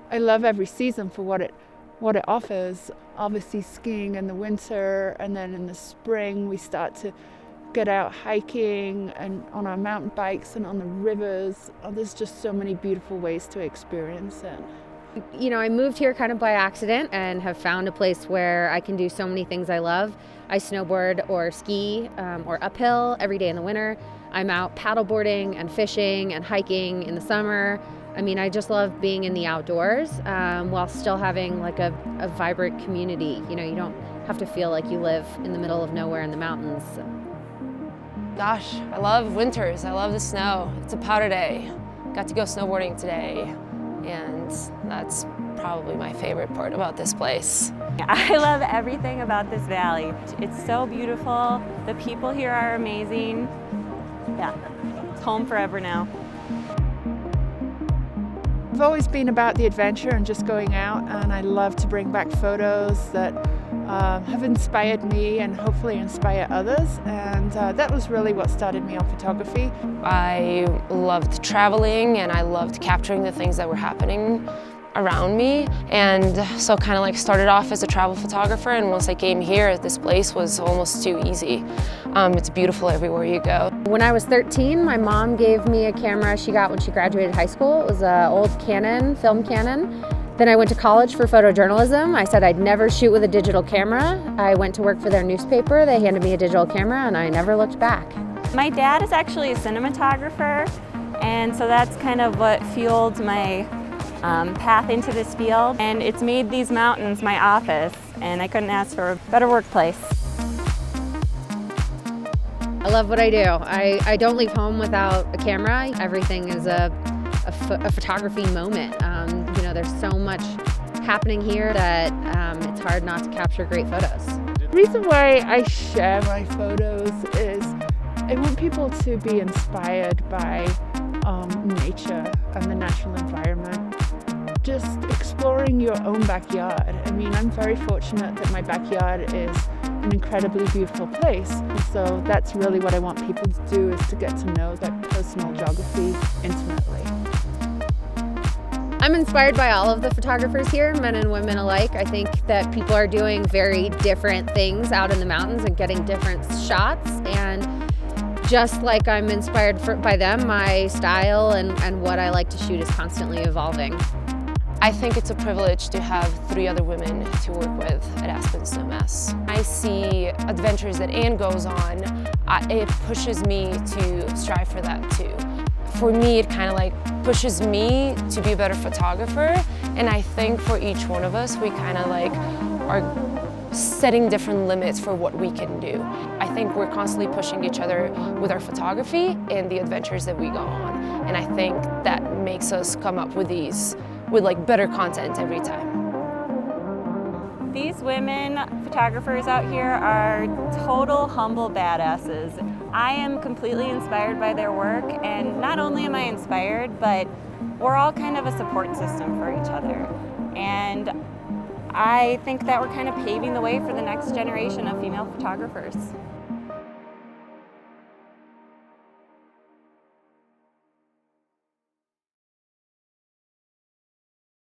I love every season for what it offers. Obviously skiing in the winter, and then in the spring we start to get out hiking and on our mountain bikes and on the rivers. There's just so many beautiful ways to experience it. You know, I moved here kind of by accident and have found a place where I can do so many things I love. I snowboard or ski or uphill every day in the winter. I'm out paddleboarding and fishing and hiking in the summer. I mean, I just love being in the outdoors while still having like a vibrant community. You know, you don't have to feel like you live in the middle of nowhere in the mountains. Gosh, I love winters. I love the snow. It's a powder day. Got to go snowboarding today, and that's probably my favorite part about this place. I love everything about this valley. It's so beautiful. The people here are amazing. Yeah, it's home forever now. I've always been about the adventure and just going out, and I love to bring back photos that have inspired me and hopefully inspire others, and that was really what started me on photography. I loved traveling, and I loved capturing the things that were happening around me, and so kind of like started off as a travel photographer, and once I came here, this place was almost too easy. It's beautiful everywhere you go. When I was 13, my mom gave me a camera she got when she graduated high school. It was an old Canon, film Canon. Then I went to college for photojournalism. I said I'd never shoot with a digital camera. I went to work for their newspaper. They handed me a digital camera, and I never looked back. My dad is actually a cinematographer, and so that's kind of what fueled my path into this field. And it's made these mountains my office, and I couldn't ask for a better workplace. I love what I do. I don't leave home without a camera. Everything is a photography moment. You know, there's so much happening here that it's hard not to capture great photos. The reason why I share my photos is I want people to be inspired by nature and the natural environment. Just exploring your own backyard. I mean, I'm very fortunate that my backyard is an incredibly beautiful place. And so that's really what I want people to do, is to get to know that personal geography intimately. I'm inspired by all of the photographers here, men and women alike. I think that people are doing very different things out in the mountains and getting different shots. And just like I'm inspired by them, my style and what I like to shoot is constantly evolving. I think it's a privilege to have 3 other women to work with at Aspen Snowmass. I see adventures that Anne goes on. It pushes me to strive for that too. For me, it kind of like pushes me to be a better photographer, and I think for each one of us, we kind of like are setting different limits for what we can do. I think we're constantly pushing each other with our photography and the adventures that we go on, and I think that makes us come up with like better content every time. These women photographers out here are total humble badasses. I am completely inspired by their work, and not only am I inspired, but we're all kind of a support system for each other. And I think that we're kind of paving the way for the next generation of female photographers.